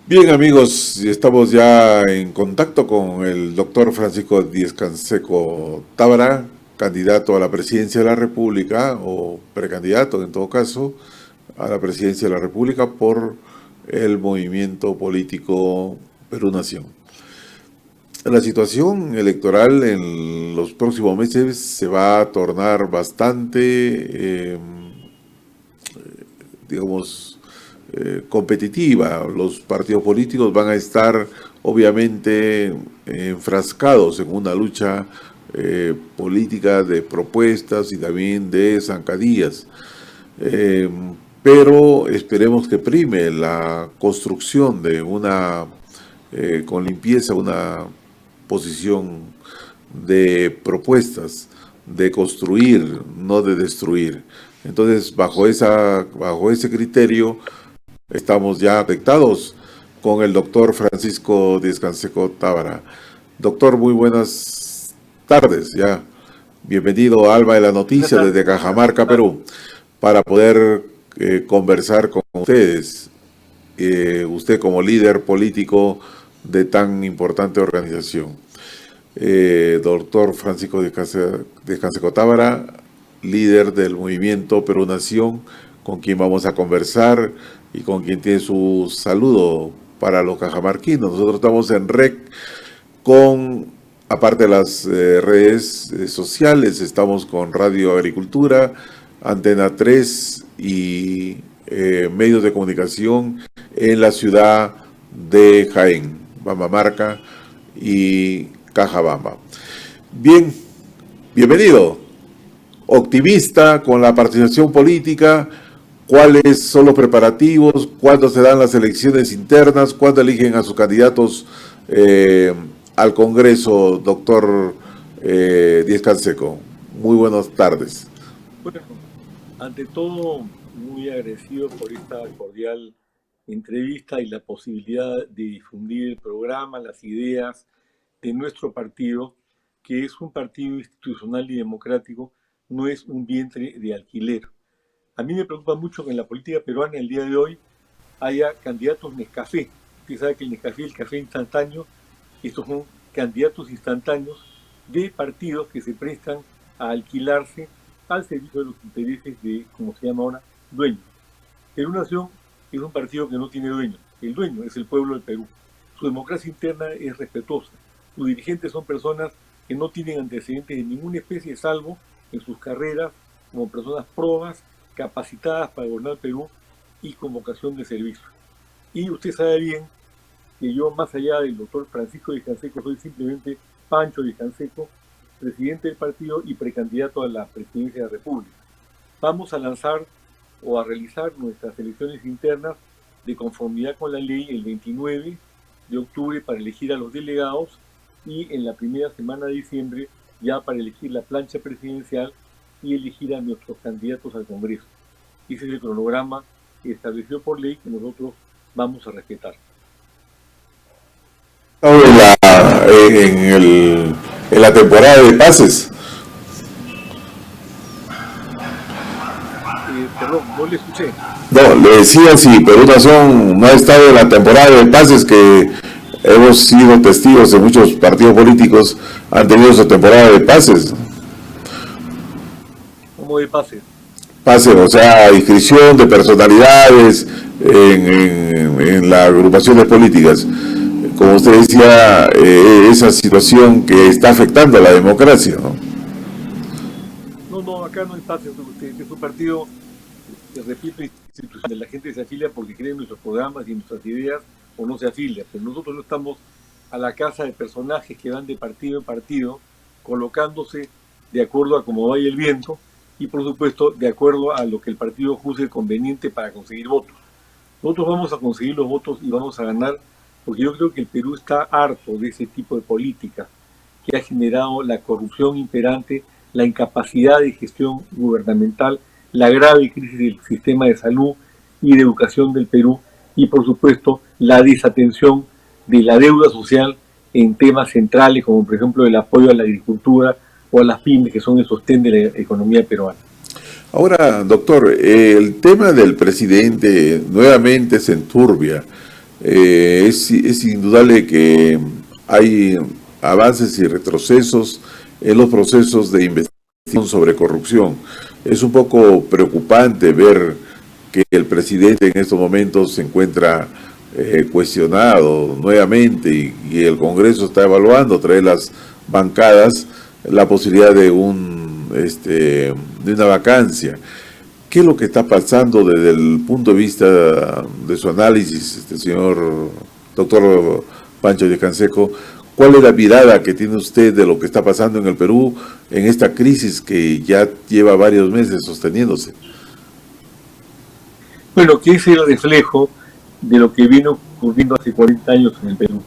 Bien, amigos, estamos ya en contacto con el doctor Francisco Díez-Canseco Tábara, candidato a la presidencia de la República, o precandidato en todo caso, a la presidencia de la República por el movimiento político Perú Nación. La situación electoral en los próximos meses se va a tornar bastante, digamos, competitiva. Los partidos políticos van a estar obviamente enfrascados en una lucha política de propuestas y también de zancadillas. Eh, pero esperemos que prime la construcción de con limpieza, una posición de propuestas, de construir, no de destruir. Entonces, bajo ese criterio, estamos ya afectados con el doctor Francisco Díez-Canseco Tábara. Doctor, muy buenas tardes, ya. Bienvenido a Alba de la Noticia desde Cajamarca, Perú, para poder conversar con ustedes. Usted como líder político de tan importante organización. Doctor Francisco Díez-Canseco Tábara, líder del movimiento Perú Nación, con quien vamos a conversar y con quien tiene su saludo para los cajamarquinos. Nosotros estamos en REC aparte de las redes sociales, estamos con Radio Agricultura, Antena 3 y medios de comunicación en la ciudad de Jaén, Bambamarca y Cajabamba. Bien, bienvenido. Optimista con la participación política. ¿Cuáles son los preparativos? ¿Cuándo se dan las elecciones internas? ¿Cuándo eligen a sus candidatos al Congreso, doctor Díez-Canseco? Muy buenas tardes. Bueno, ante todo, muy agradecido por esta cordial entrevista y la posibilidad de difundir el programa, las ideas de nuestro partido, que es un partido institucional y democrático, no es un vientre de alquiler. A mí me preocupa mucho que en la política peruana el día de hoy haya candidatos Nescafé. Usted sabe que el Nescafé, el café instantáneo, estos son candidatos instantáneos de partidos que se prestan a alquilarse al servicio de los intereses de, como se llama ahora, dueños. Perú Nación es un partido que no tiene dueño. El dueño es el pueblo del Perú. Su democracia interna es respetuosa. Sus dirigentes son personas que no tienen antecedentes de ninguna especie, salvo en sus carreras como personas probas, capacitadas para gobernar Perú y con vocación de servicio. Y usted sabe bien que yo, más allá del doctor Francisco Díez-Canseco, soy simplemente Pancho Díez-Canseco, presidente del partido y precandidato a la presidencia de la República. Vamos a lanzar o a realizar nuestras elecciones internas de conformidad con la ley el 29 de octubre para elegir a los delegados y en la primera semana de diciembre ya para elegir la plancha presidencial y elegir a nuestros candidatos al Congreso. Ese es el cronograma establecido por ley que nosotros vamos a respetar. En la temporada de pases. Perdón, no le escuché. No, le decía si Perú Nación no ha estado en la temporada de pases, que hemos sido testigos de muchos partidos políticos han tenido su temporada de pases. ¿Cómo de pases? Pases, o sea, inscripción de personalidades en las agrupaciones políticas. Como usted decía, esa situación que está afectando a la democracia, ¿no? No, acá no hay pases. Es un partido, repito, institucional. La gente se afilia porque cree en nuestros programas y en nuestras ideas o no se afilia. Pero nosotros no estamos a la casa de personajes que van de partido en partido, colocándose de acuerdo a cómo vaya el viento y, por supuesto, de acuerdo a lo que el partido juzgue conveniente para conseguir votos. Nosotros vamos a conseguir los votos y vamos a ganar, porque yo creo que el Perú está harto de ese tipo de política que ha generado la corrupción imperante, la incapacidad de gestión gubernamental, la grave crisis del sistema de salud y de educación del Perú y, por supuesto, la desatención de la deuda social en temas centrales como, por ejemplo, el apoyo a la agricultura o a las pymes, que son el sostén de la economía peruana. Ahora, doctor, el tema del presidente nuevamente se enturbia. Es indudable que hay avances y retrocesos en los procesos de investigación sobre corrupción. Es un poco preocupante ver que el presidente en estos momentos se encuentra cuestionado nuevamente y el Congreso está evaluando a través de las bancadas la posibilidad de de una vacancia. ¿Qué es lo que está pasando desde el punto de vista de su análisis, señor doctor Pancho Villavicencio? ¿Cuál es la mirada que tiene usted de lo que está pasando en el Perú en esta crisis que ya lleva varios meses sosteniéndose? Bueno, que es el reflejo de lo que vino ocurriendo hace 40 años en el Perú.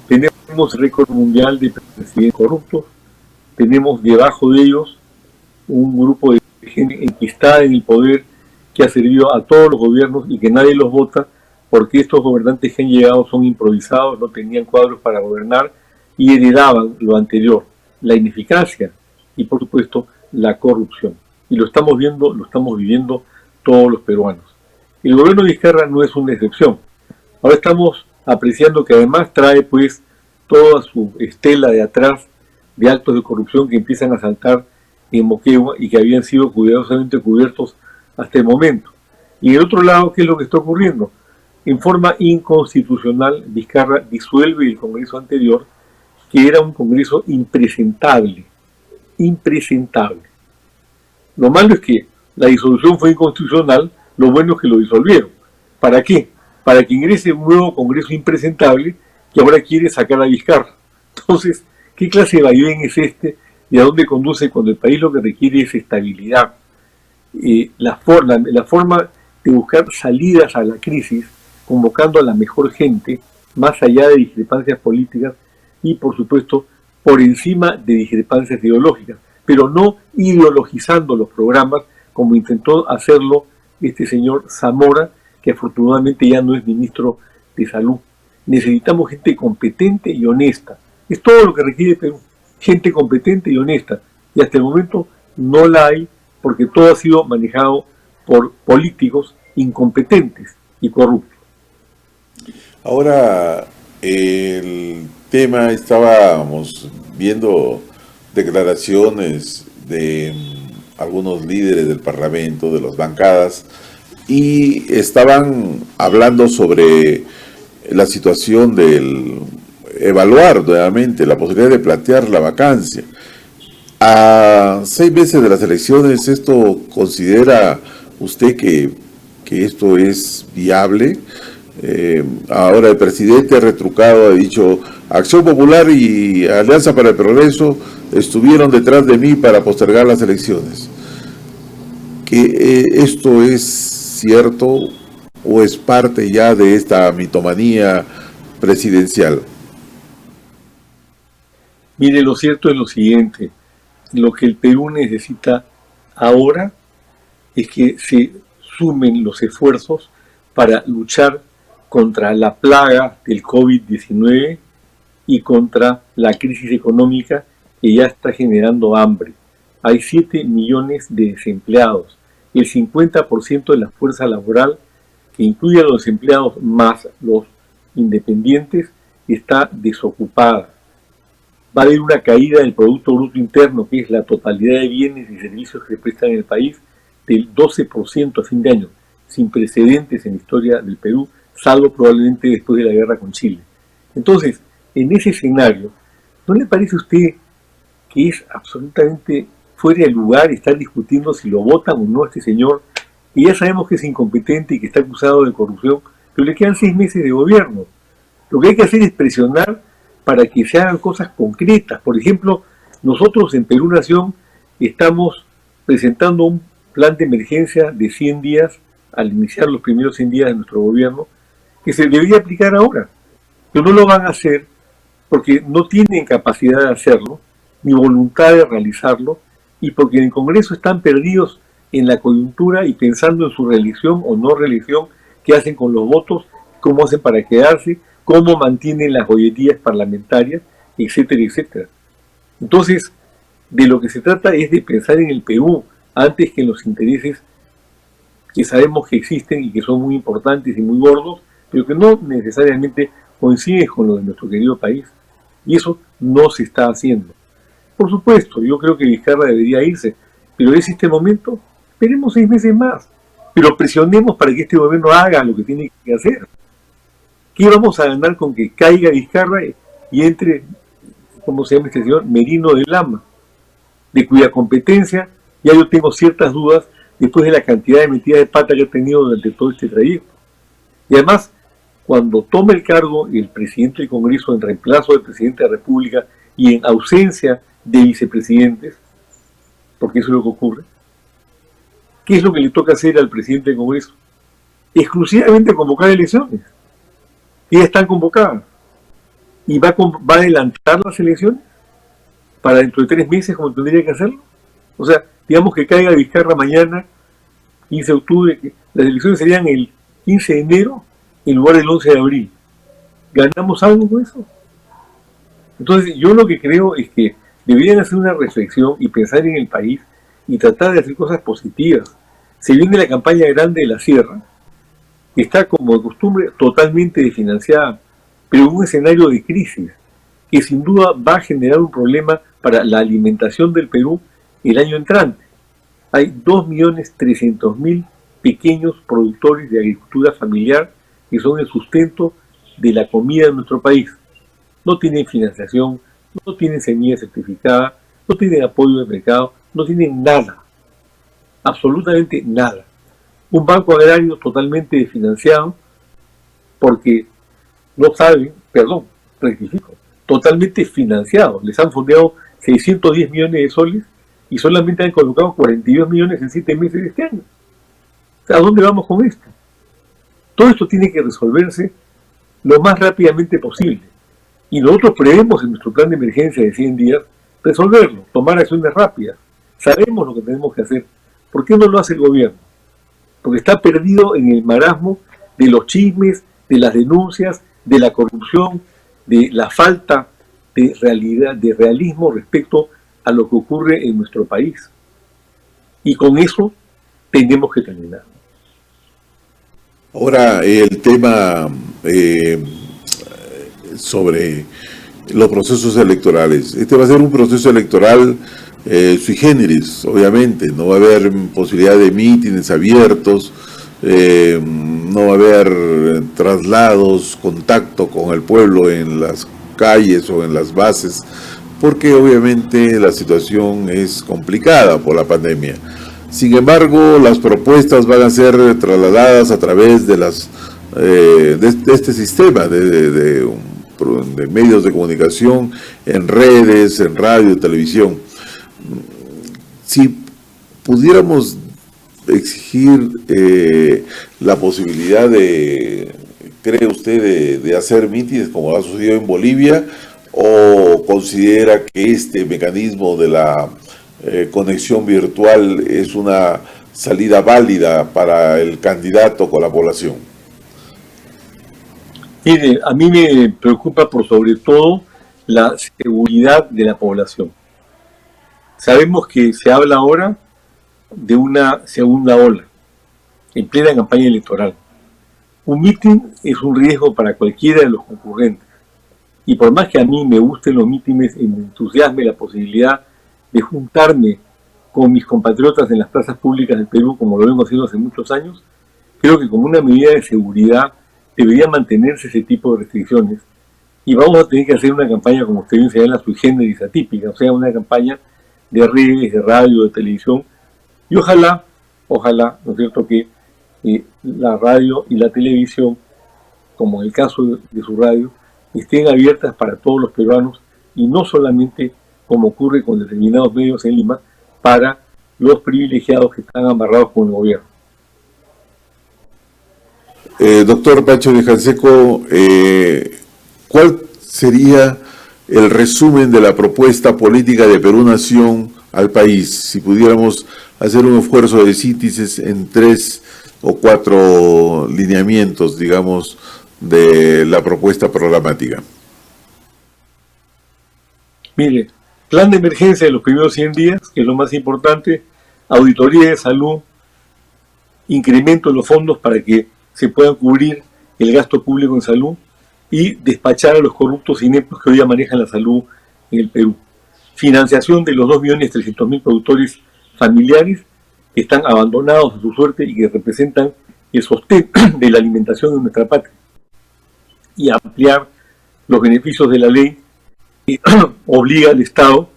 Tenemos récord mundial de presidentes corruptos, tenemos debajo de ellos un grupo de gente enquistada en el poder que ha servido a todos los gobiernos y que nadie los vota porque estos gobernantes que han llegado son improvisados, no tenían cuadros para gobernar y heredaban lo anterior, la ineficacia y por supuesto la corrupción. Y lo estamos viendo, lo estamos viviendo todos los peruanos. El gobierno de Vizcarra no es una excepción. Ahora estamos apreciando que además trae pues toda su estela de atrás de actos de corrupción que empiezan a saltar en Moquegua y que habían sido cuidadosamente cubiertos hasta el momento. Y en el otro lado, ¿qué es lo que está ocurriendo? En forma inconstitucional, Vizcarra disuelve el Congreso anterior, que era un Congreso impresentable. Impresentable. Lo malo es que la disolución fue inconstitucional, lo bueno es que lo disolvieron. ¿Para qué? Para que ingrese un nuevo Congreso impresentable que ahora quiere sacar a Vizcarra. Entonces, ¿qué clase de vaivén es este? ¿Y a dónde conduce cuando el país lo que requiere es estabilidad? La forma de buscar salidas a la crisis, convocando a la mejor gente, más allá de discrepancias políticas y, por supuesto, por encima de discrepancias ideológicas, pero no ideologizando los programas como intentó hacerlo este señor Zamora, que afortunadamente ya no es ministro de Salud. Necesitamos gente competente y honesta. Es todo lo que requiere Perú. Gente competente y honesta. Y hasta el momento no la hay porque todo ha sido manejado por políticos incompetentes y corruptos. Ahora, el tema, estábamos viendo declaraciones de algunos líderes del Parlamento, de las bancadas, y estaban hablando sobre la situación del evaluar nuevamente la posibilidad de plantear la vacancia. A 6 meses de las elecciones, ¿esto considera usted que esto es viable? Ahora el presidente retrucado ha dicho: Acción Popular y Alianza para el Progreso estuvieron detrás de mí para postergar las elecciones. ¿Que esto es cierto o es parte ya de esta mitomanía presidencial? Mire, lo cierto es lo siguiente: lo que el Perú necesita ahora es que se sumen los esfuerzos para luchar contra la plaga del COVID-19 y contra la crisis económica que ya está generando hambre. Hay 7 millones de desempleados. El 50% de la fuerza laboral, que incluye a los desempleados más los independientes, está desocupada. Va a haber una caída del Producto Bruto Interno, que es la totalidad de bienes y servicios que se prestan en el país, del 12% a fin de año, sin precedentes en la historia del Perú, salvo probablemente después de la guerra con Chile. Entonces, en ese escenario, ¿no le parece a usted que es absolutamente fuera de lugar estar discutiendo si lo votan o no a este señor, que ya sabemos que es incompetente y que está acusado de corrupción, pero le quedan 6 meses de gobierno? Lo que hay que hacer es presionar para que se hagan cosas concretas. Por ejemplo, nosotros en Perú Nación estamos presentando un plan de emergencia de 100 días al iniciar los primeros 100 días de nuestro gobierno, que se debería aplicar ahora, pero no lo van a hacer porque no tienen capacidad de hacerlo, ni voluntad de realizarlo, y porque en el Congreso están perdidos en la coyuntura y pensando en su reelección o no reelección, qué hacen con los votos, cómo hacen para quedarse, cómo mantienen las joyerías parlamentarias, etcétera, etcétera. Entonces, de lo que se trata es de pensar en el Perú antes que en los intereses que sabemos que existen y que son muy importantes y muy gordos pero que no necesariamente coinciden con lo de nuestro querido país. Y eso no se está haciendo. Por supuesto, yo creo que Vizcarra debería irse, pero es este momento, esperemos 6 meses más, pero presionemos para que este gobierno haga lo que tiene que hacer. ¿Qué vamos a ganar con que caiga Vizcarra y entre, ¿cómo se llama este señor? Merino de Lama, de cuya competencia ya yo tengo ciertas dudas después de la cantidad de metidas de pata que ha tenido durante todo este trayecto. Y además, cuando tome el cargo el presidente del Congreso en reemplazo del presidente de la República y en ausencia de vicepresidentes, porque eso es lo que ocurre, ¿qué es lo que le toca hacer al presidente del Congreso? Exclusivamente convocar elecciones. Y ya están convocadas. ¿Y va a adelantar las elecciones para dentro de 3 meses como tendría que hacerlo? O sea, digamos que caiga Vizcarra mañana, 15 de octubre, que las elecciones serían el 15 de enero en lugar del 11 de abril. ¿Ganamos algo con eso? Entonces, yo lo que creo es que deberían hacer una reflexión y pensar en el país y tratar de hacer cosas positivas. Se viene la campaña grande de la Sierra, que está como de costumbre totalmente desfinanciada, pero en un escenario de crisis, que sin duda va a generar un problema para la alimentación del Perú el año entrante. Hay 2.300.000 pequeños productores de agricultura familiar que son el sustento de la comida de nuestro país. No tienen financiación, no tienen semilla certificada, no tienen apoyo de mercado, no tienen nada, absolutamente nada. Un banco agrario totalmente desfinanciado porque no saben, perdón, rectifico, totalmente financiado. Les han fondeado 610 millones de soles y solamente han colocado 42 millones en 7 meses de este año. O sea, ¿a dónde vamos con esto? Todo esto tiene que resolverse lo más rápidamente posible. Y nosotros prevemos en nuestro plan de emergencia de 100 días resolverlo, tomar acciones rápidas. Sabemos lo que tenemos que hacer. ¿Por qué no lo hace el gobierno? Porque está perdido en el marasmo de los chismes, de las denuncias, de la corrupción, de la falta de realidad, de realismo respecto a lo que ocurre en nuestro país. Y con eso tenemos que terminar. Ahora, el tema sobre los procesos electorales. Este va a ser un proceso electoral sui generis, obviamente. No va a haber posibilidad de mítines abiertos, no va a haber traslados, contacto con el pueblo en las calles o en las bases, porque obviamente la situación es complicada por la pandemia. Sin embargo, las propuestas van a ser trasladadas a través de este sistema de medios de comunicación, en redes, en radio, televisión. Si pudiéramos exigir la posibilidad ¿cree usted, de hacer mítines como ha sucedido en Bolivia, o considera que este mecanismo de la conexión virtual es una salida válida para el candidato con la población? Mire, a mí me preocupa por sobre todo la seguridad de la población. Sabemos que se habla ahora de una segunda ola, en plena campaña electoral. Un mitin es un riesgo para cualquiera de los concurrentes. Y por más que a mí me gusten los mítines y me entusiasme la posibilidad de juntarme con mis compatriotas en las plazas públicas del Perú, como lo vengo haciendo hace muchos años, creo que como una medida de seguridad debería mantenerse ese tipo de restricciones. Y vamos a tener que hacer una campaña, como usted bien señala, sui generis atípica, o sea, una campaña de redes, de radio, de televisión. Y ojalá, ¿no es cierto?, que la radio y la televisión, como en el caso de su radio, estén abiertas para todos los peruanos y no solamente, como ocurre con determinados medios en Lima, para los privilegiados que están amarrados con el gobierno. Doctor Pancho Villavicencio, ¿cuál sería el resumen de la propuesta política de Perú Nación al país, si pudiéramos hacer un esfuerzo de síntesis en 3 o 4 lineamientos, digamos, de la propuesta programática? Mire, plan de emergencia de los primeros 100 días, que es lo más importante, auditoría de salud, incremento de los fondos para que se puedan cubrir el gasto público en salud y despachar a los corruptos ineptos que hoy día manejan la salud en el Perú. Financiación de los 2.300.000 productores familiares que están abandonados a su suerte y que representan el sostén de la alimentación de nuestra patria. Y ampliar los beneficios de la ley que obliga al Estado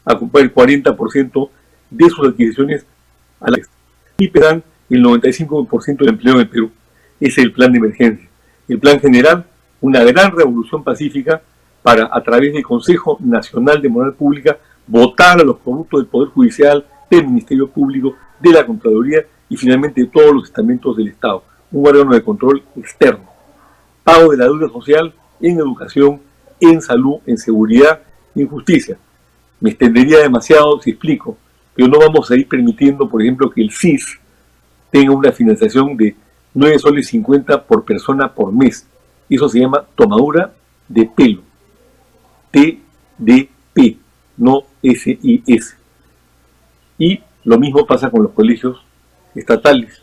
a comprar el 40% de sus adquisiciones a la y dan el 95% del empleo en el Perú. Ese es el plan de emergencia. El plan general, una gran revolución pacífica para, a través del Consejo Nacional de Moral Pública, votar a los corruptos del Poder Judicial, del Ministerio Público, de la Contraloría y finalmente de todos los estamentos del Estado. Un órgano de control externo. Pago de la deuda social en educación, en salud, en seguridad y en justicia. Me extendería demasiado si explico, pero no vamos a ir permitiendo, por ejemplo, que el CIS tenga una financiación de 9,50 soles por persona por mes. Eso se llama tomadura de pelo. TDP, no SIS. Y lo mismo pasa con los colegios estatales.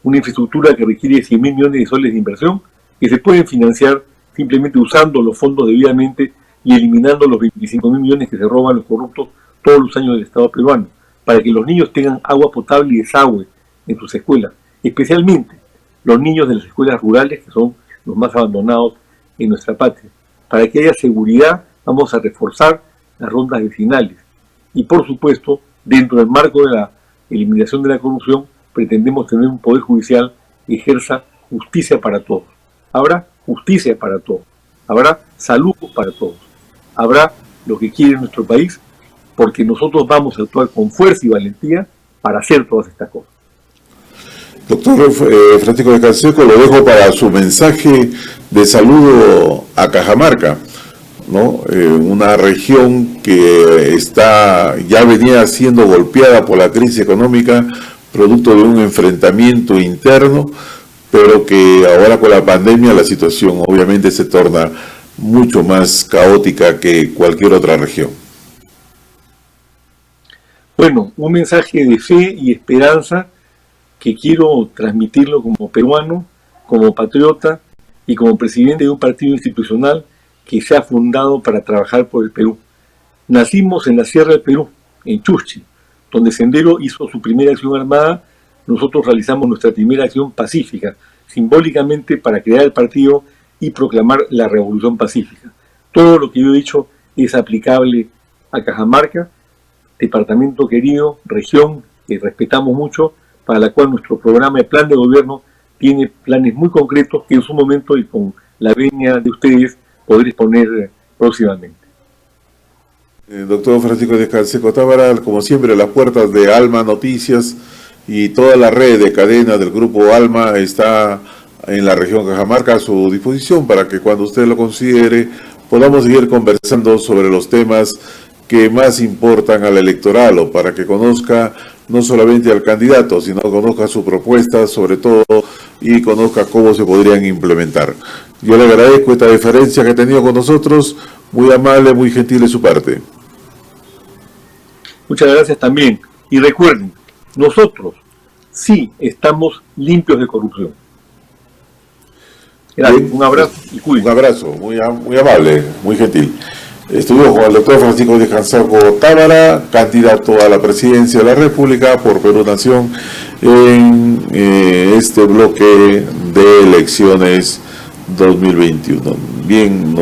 Una infraestructura que requiere 100.000 millones de soles de inversión que se pueden financiar simplemente usando los fondos debidamente y eliminando los 25.000 millones que se roban los corruptos todos los años del Estado peruano, para que los niños tengan agua potable y desagüe en sus escuelas, especialmente los niños de las escuelas rurales, que son los más abandonados en nuestra patria. Para que haya seguridad, vamos a reforzar las rondas vecinales. Y por supuesto, dentro del marco de la eliminación de la corrupción, pretendemos tener un poder judicial que ejerza justicia para todos. Habrá justicia para todos. Habrá salud para todos. Habrá lo que quiere nuestro país, porque nosotros vamos a actuar con fuerza y valentía para hacer todas estas cosas. Doctor Francisco de Canseco, lo dejo para su mensaje de saludo a Cajamarca, ¿no? Una región que ya venía siendo golpeada por la crisis económica, producto de un enfrentamiento interno, pero que ahora con la pandemia la situación obviamente se torna mucho más caótica que cualquier otra región. Bueno, un mensaje de fe y esperanza que quiero transmitirlo como peruano, como patriota y como presidente de un partido institucional que se ha fundado para trabajar por el Perú. Nacimos en la Sierra del Perú, en Chuschi, donde Sendero hizo su primera acción armada. Nosotros realizamos nuestra primera acción pacífica, simbólicamente para crear el partido y proclamar la revolución pacífica. Todo lo que yo he dicho es aplicable a Cajamarca, departamento querido, región que respetamos mucho, para la cual nuestro programa de plan de gobierno tiene planes muy concretos que en su momento y con la venia de ustedes podré exponer próximamente. Doctor Francisco de Canseco Tábara, como siempre, las puertas de Alma Noticias y toda la red de cadenas del Grupo Alma está en la región Cajamarca a su disposición para que cuando usted lo considere podamos seguir conversando sobre los temas que más importan al electorado, o para que conozca no solamente al candidato, sino conozca su propuesta sobre todo y conozca cómo se podrían implementar. Yo le agradezco esta deferencia que ha tenido con nosotros, muy amable, muy gentil de su parte. Muchas gracias también. Y recuerden, nosotros sí estamos limpios de corrupción. Gracias, Bien, un abrazo y cuídense. Un abrazo, muy amable, muy gentil. Estuvimos con el doctor Francisco de Canseco Tábara, candidato a la presidencia de la República por Perú Nación en este bloque de elecciones 2021. Bien.